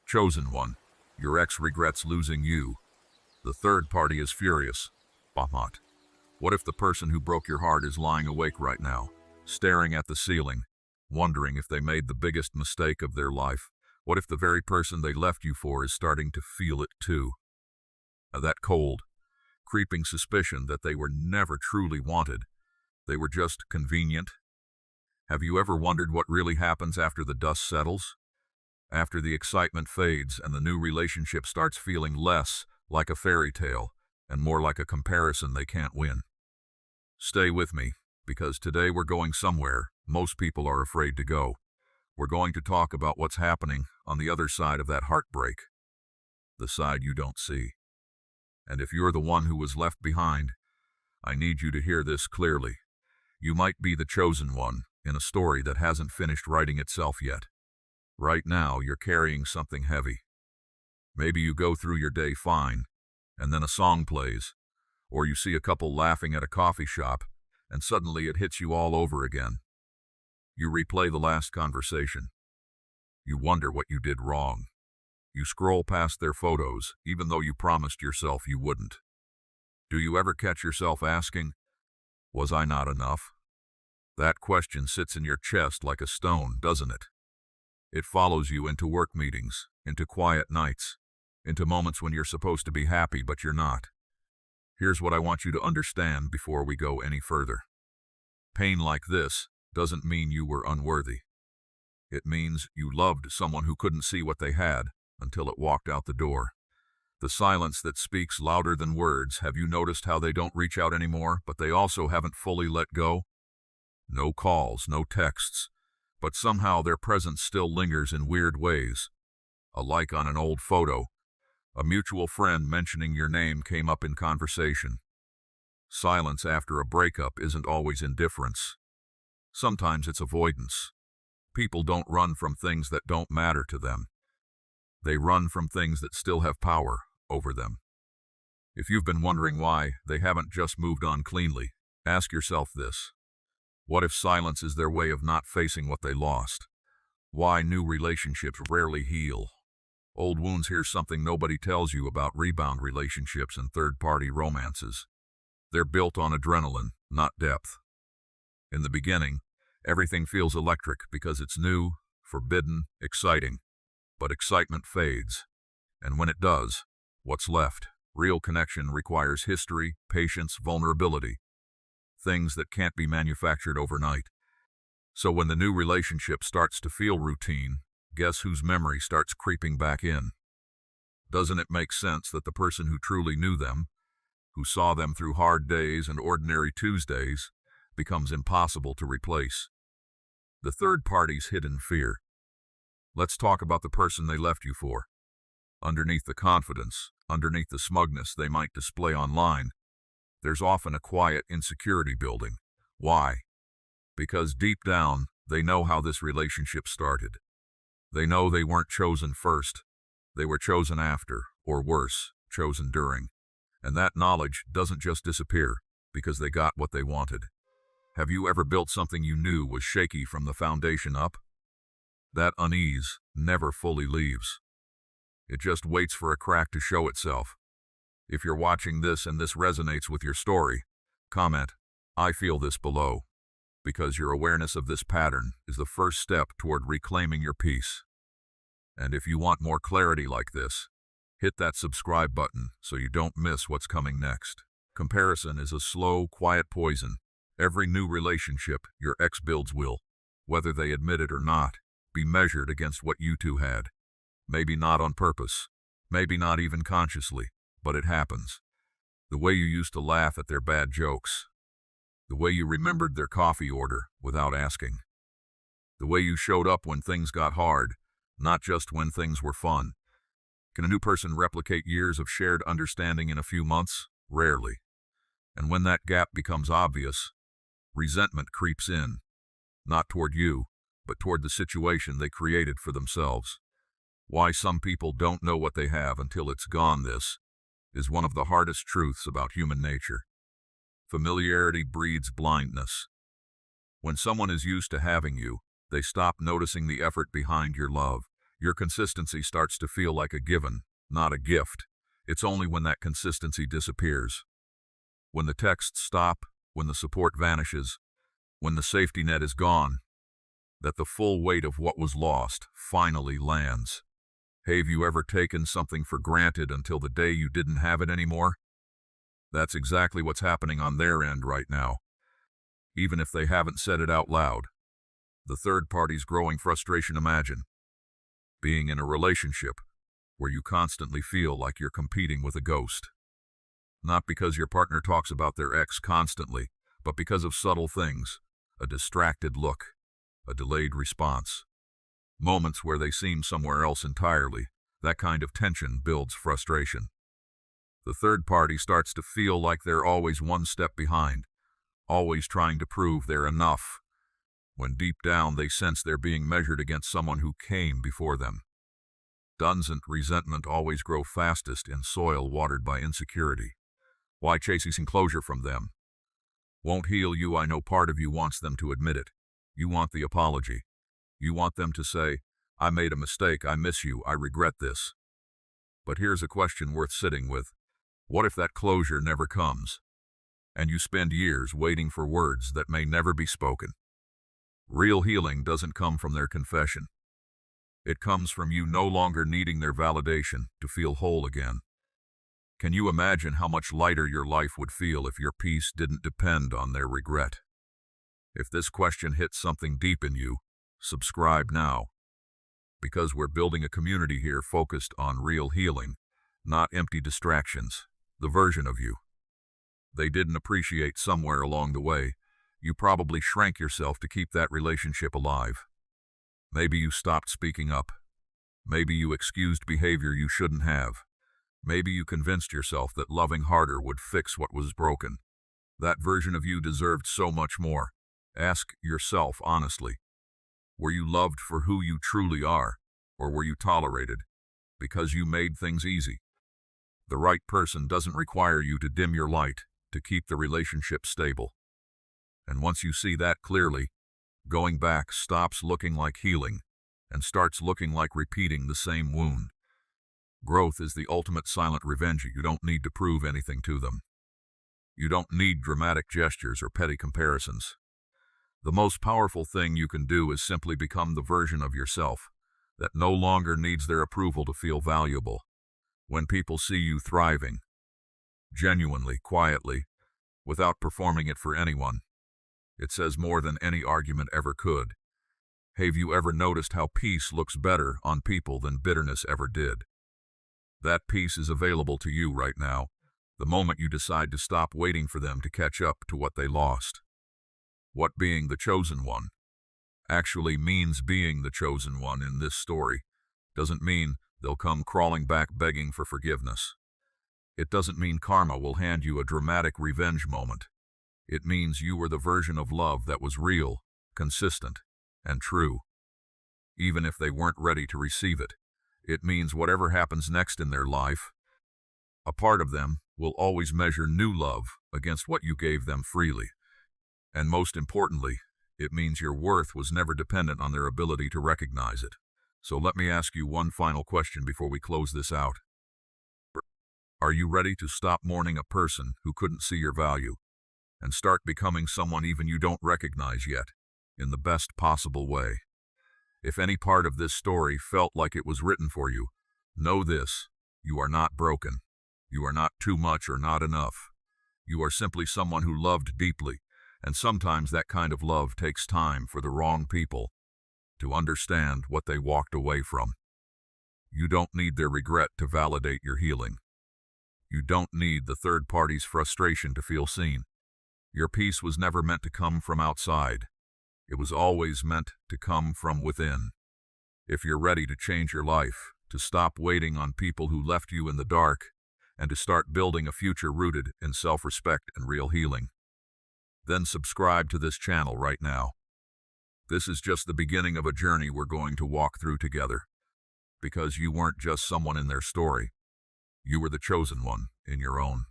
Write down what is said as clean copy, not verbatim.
Chosen one. Your ex regrets losing you. The third party is furious. Bahmat. What if the person who broke your heart is lying awake right now, staring at the ceiling, wondering if they made the biggest mistake of their life? What if the very person they left you for is starting to feel it too? That cold, creeping suspicion that they were never truly wanted. They were just convenient. Have you ever wondered what really happens after the dust settles? After the excitement fades and the new relationship starts feeling less like a fairy tale and more like a comparison they can't win. Stay with me, because today we're going somewhere most people are afraid to go. We're going to talk about what's happening on the other side of that heartbreak, the side you don't see. And if you're the one who was left behind, I need you to hear this clearly. You might be the chosen one in a story that hasn't finished writing itself yet. Right now, you're carrying something heavy. Maybe you go through your day fine, and then a song plays, or you see a couple laughing at a coffee shop, and suddenly it hits you all over again. You replay the last conversation. You wonder what you did wrong. You scroll past their photos, even though you promised yourself you wouldn't. Do you ever catch yourself asking, was I not enough? That question sits in your chest like a stone, doesn't it? It follows you into work meetings, into quiet nights, into moments when you're supposed to be happy but you're not. Here's what I want you to understand before we go any further. Pain like this doesn't mean you were unworthy. It means you loved someone who couldn't see what they had until it walked out the door. The silence that speaks louder than words. Have you noticed how they don't reach out anymore, but they also haven't fully let go? No calls, no texts, but somehow their presence still lingers in weird ways. A like on an old photo, a mutual friend mentioning your name came up in conversation. Silence after a breakup isn't always indifference. Sometimes it's avoidance. People don't run from things that don't matter to them. They run from things that still have power over them. If you've been wondering why they haven't just moved on cleanly, ask yourself this. What if silence is their way of not facing what they lost? Why new relationships rarely heal? Old wounds. Here's something nobody tells you about rebound relationships and third-party romances. They're built on adrenaline, not depth. In the beginning, everything feels electric because it's new, forbidden, exciting. But excitement fades. And when it does, what's left? Real connection requires history, patience, vulnerability. Things that can't be manufactured overnight. So when the new relationship starts to feel routine, guess whose memory starts creeping back in? Doesn't it make sense that the person who truly knew them, who saw them through hard days and ordinary Tuesdays, becomes impossible to replace? The third party's hidden fear. Let's talk about the person they left you for. Underneath the confidence, underneath the smugness they might display online, there's often a quiet insecurity building. Why? Because deep down, they know how this relationship started. They know they weren't chosen first. They were chosen after, or worse, chosen during. And that knowledge doesn't just disappear because they got what they wanted. Have you ever built something you knew was shaky from the foundation up? That unease never fully leaves. It just waits for a crack to show itself. If you're watching this and this resonates with your story, comment, "I feel this" below, because your awareness of this pattern is the first step toward reclaiming your peace. And if you want more clarity like this, hit that subscribe button so you don't miss what's coming next. Comparison is a slow, quiet poison. Every new relationship your ex builds will, whether they admit it or not, be measured against what you two had. Maybe not on purpose, maybe not even consciously, but it happens. The way you used to laugh at their bad jokes. The way you remembered their coffee order without asking. The way you showed up when things got hard, not just when things were fun. Can a new person replicate years of shared understanding in a few months? Rarely. And when that gap becomes obvious, resentment creeps in, not toward you, but toward the situation they created for themselves. Why some people don't know what they have until it's gone. This is one of the hardest truths about human nature. Familiarity breeds blindness. When someone is used to having you, they stop noticing the effort behind your love. Your consistency starts to feel like a given, not a gift. It's only when that consistency disappears, when the texts stop, when the support vanishes, when the safety net is gone, that the full weight of what was lost finally lands. Have you ever taken something for granted until the day you didn't have it anymore? That's exactly what's happening on their end right now, even if they haven't said it out loud. The third party's growing frustration. Imagine being in a relationship where you constantly feel like you're competing with a ghost. Not because your partner talks about their ex constantly, but because of subtle things, a distracted look, a delayed response, moments where they seem somewhere else entirely. That kind of tension builds frustration. The third party starts to feel like they're always one step behind, always trying to prove they're enough, when deep down they sense they're being measured against someone who came before them. Doesn't resentment always grow fastest in soil watered by insecurity? Why chasing closure from them? Won't heal you. I know part of you wants them to admit it. You want the apology. You want them to say, I made a mistake, I miss you, I regret this. But here's a question worth sitting with. What if that closure never comes, and you spend years waiting for words that may never be spoken? Real healing doesn't come from their confession. It comes from you no longer needing their validation to feel whole again. Can you imagine how much lighter your life would feel if your peace didn't depend on their regret? If this question hits something deep in you, subscribe now, because we're building a community here focused on real healing, not empty distractions. The version of you they didn't appreciate somewhere along the way. You probably shrank yourself to keep that relationship alive. Maybe you stopped speaking up. Maybe you excused behavior you shouldn't have. Maybe you convinced yourself that loving harder would fix what was broken. That version of you deserved so much more. Ask yourself honestly, were you loved for who you truly are, or were you tolerated because you made things easy? The right person doesn't require you to dim your light to keep the relationship stable. And once you see that clearly, going back stops looking like healing and starts looking like repeating the same wound. Growth is the ultimate silent revenge. You don't need to prove anything to them. You don't need dramatic gestures or petty comparisons. The most powerful thing you can do is simply become the version of yourself that no longer needs their approval to feel valuable. When people see you thriving, genuinely, quietly, without performing it for anyone, it says more than any argument ever could. Have you ever noticed how peace looks better on people than bitterness ever did? That peace is available to you right now, the moment you decide to stop waiting for them to catch up to what they lost. What being the chosen one actually means. Being the chosen one in this story doesn't mean they'll come crawling back begging for forgiveness. It doesn't mean karma will hand you a dramatic revenge moment. It means you were the version of love that was real, consistent, and true. Even if they weren't ready to receive it, it means whatever happens next in their life, a part of them will always measure new love against what you gave them freely. And most importantly, it means your worth was never dependent on their ability to recognize it. So let me ask you one final question before we close this out. Are you ready to stop mourning a person who couldn't see your value and start becoming someone even you don't recognize yet, in the best possible way? If any part of this story felt like it was written for you, know this: you are not broken. You are not too much or not enough. You are simply someone who loved deeply, and sometimes that kind of love takes time for the wrong people to understand what they walked away from. You don't need their regret to validate your healing. You don't need the third party's frustration to feel seen. Your peace was never meant to come from outside. It was always meant to come from within. If you're ready to change your life, to stop waiting on people who left you in the dark, and to start building a future rooted in self-respect and real healing, then subscribe to this channel right now. This is just the beginning of a journey we're going to walk through together, because you weren't just someone in their story. You were the chosen one in your own.